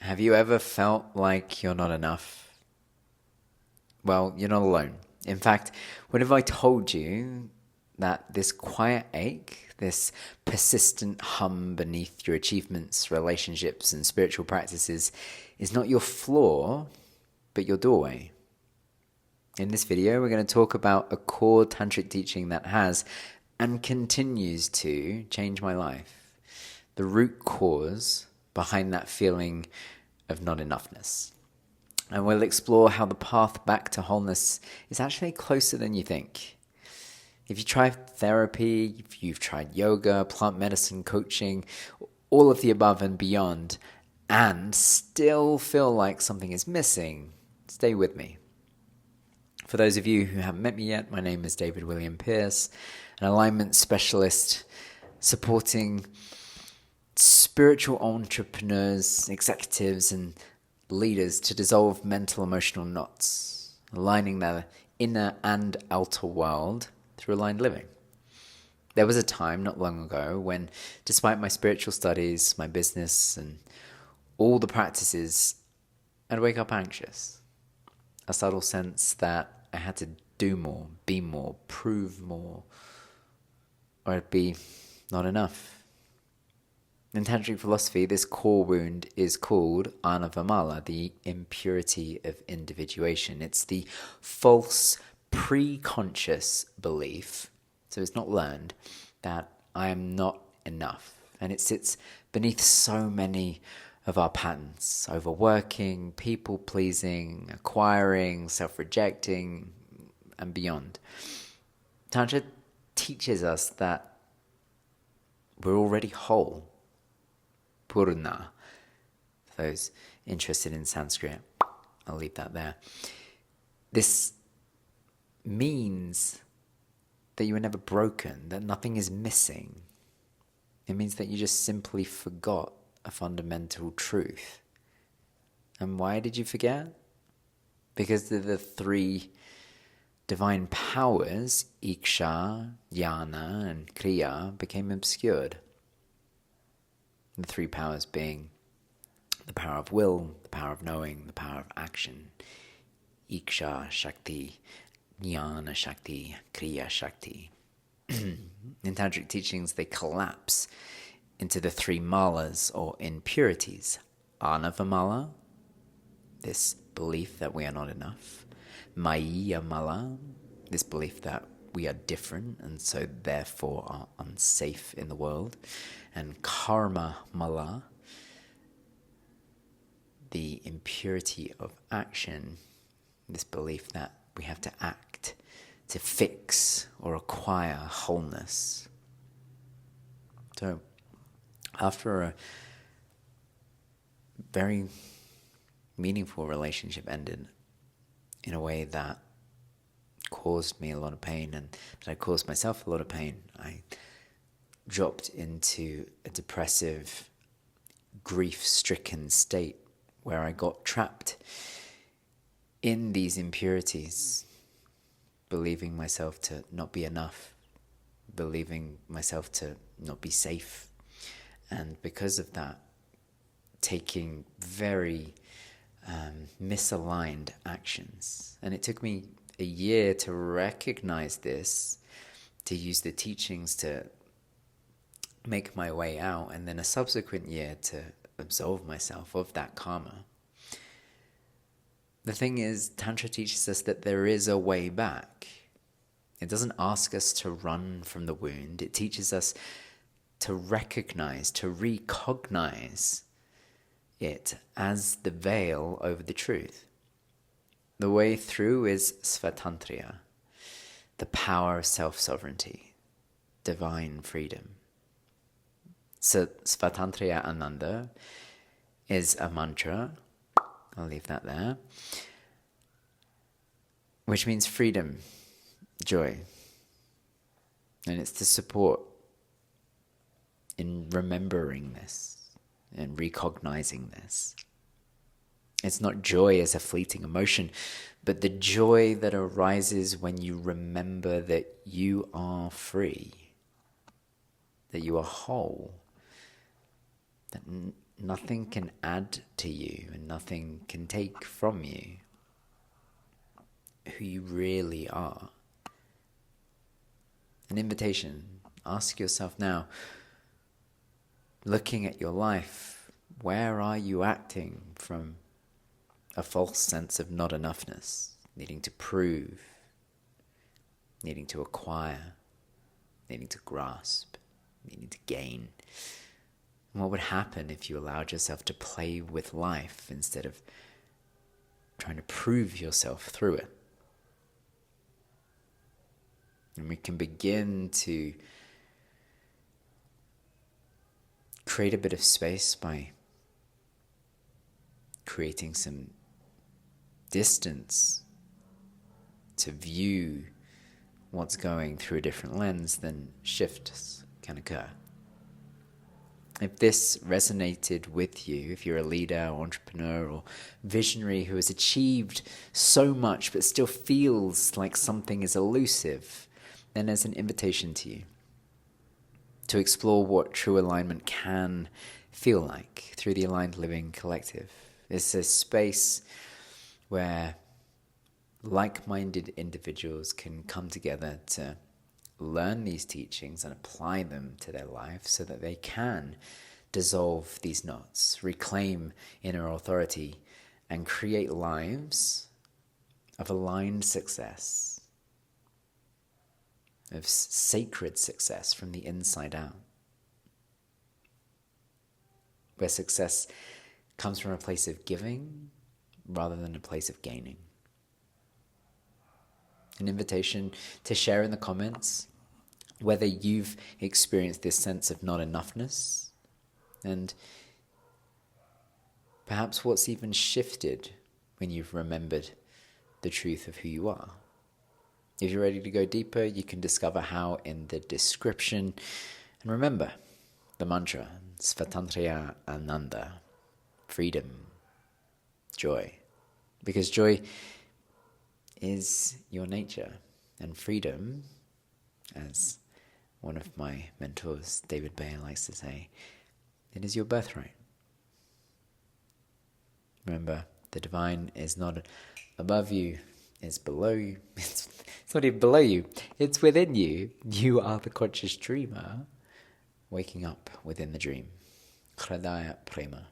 Have you ever felt like you're not enough? Well, you're not alone. In fact, what if I told you that this quiet ache, this persistent hum beneath your achievements, relationships, and spiritual practices is not your flaw, but your doorway? In this video, we're going to talk about a core tantric teaching that has and continues to change my life. The root cause behind that feeling of not-enoughness. And we'll explore how the path back to wholeness is actually closer than you think. If you try therapy, if you've tried yoga, plant medicine, coaching, all of the above and beyond, and still feel like something is missing, stay with me. For those of you who haven't met me yet, my name is David William Pierce, an alignment specialist supporting spiritual entrepreneurs, executives, and leaders to dissolve mental emotional knots, aligning their inner and outer world through aligned living. There was a time not long ago when, despite my spiritual studies, my business, and all the practices, I'd wake up anxious. A subtle sense that I had to do more, be more, prove more, or it'd be not enough. In tantric philosophy, this core wound is called Anava Mala, the impurity of individuation. It's the false pre-conscious belief, so it's not learned, that I am not enough. And it sits beneath so many of our patterns: overworking, people-pleasing, acquiring, self-rejecting, and beyond. Tantra teaches us that we're already whole. Purna. For those interested in Sanskrit, I'll leave that there. This means that you were never broken, that nothing is missing. It means that you just simply forgot a fundamental truth. And why did you forget? Because the three divine powers, Iksha, Jnana, and Kriya, became obscured. The three powers being the power of will, the power of knowing, the power of action. Iksha Shakti, Jnana Shakti, Kriya Shakti. In tantric teachings, they collapse into the three malas or impurities. Anava Mala, this belief that we are not enough. Māyā Mala, this belief that we are different and so therefore are unsafe in the world. And Karma Mala, the impurity of action, this belief that we have to act to fix or acquire wholeness. So, after a very meaningful relationship ended in a way that caused me a lot of pain and that I caused myself a lot of pain, I dropped into a depressive, grief-stricken state where I got trapped in these impurities, believing myself to not be enough, believing myself to not be safe, and because of that, taking very misaligned actions. And it took me a year to recognize this, to use the teachings to make my way out, and then a subsequent year to absolve myself of that karma. The thing is, Tantra teaches us that there is a way back. It doesn't ask us to run from the wound. It teaches us to recognize, to recognize it as the veil over the truth. The way through is Svātantrya, the power of self-sovereignty, divine freedom. So Svātantrya Ānanda is a mantra, I'll leave that there, which means freedom, joy. And it's to support in remembering this and recognizing this. It's not joy as a fleeting emotion, but the joy that arises when you remember that you are free, that you are whole, that nothing can add to you and nothing can take from you who you really are. An invitation. Ask yourself now, looking at your life, where are you acting from a false sense of not-enoughness, needing to prove, needing to acquire, needing to grasp, needing to gain? And what would happen if you allowed yourself to play with life instead of trying to prove yourself through it? And we can begin to create a bit of space by creating some distance to view what's going through a different lens, then shifts can occur. If this resonated with you, if you're a leader, or entrepreneur, or visionary who has achieved so much but still feels like something is elusive, then there's an invitation to you to explore what true alignment can feel like through the Aligned Living Collective. It's a space where like-minded individuals can come together to learn these teachings and apply them to their life so that they can dissolve these knots, reclaim inner authority, and create lives of aligned success, of sacred success from the inside out, where success comes from a place of giving rather than a place of gaining. An invitation to share in the comments whether you've experienced this sense of not-enoughness, and perhaps what's even shifted when you've remembered the truth of who you are. If you're ready to go deeper, you can discover how in the description. And remember the mantra, Svātantrya Ānanda, freedom, joy. Because joy is your nature, and freedom, as one of my mentors, David Bayer, likes to say, it is your birthright. Remember, the divine is not above you, it's below you. It's not even below you, it's within you. You are the conscious dreamer waking up within the dream. Hridaya Prema.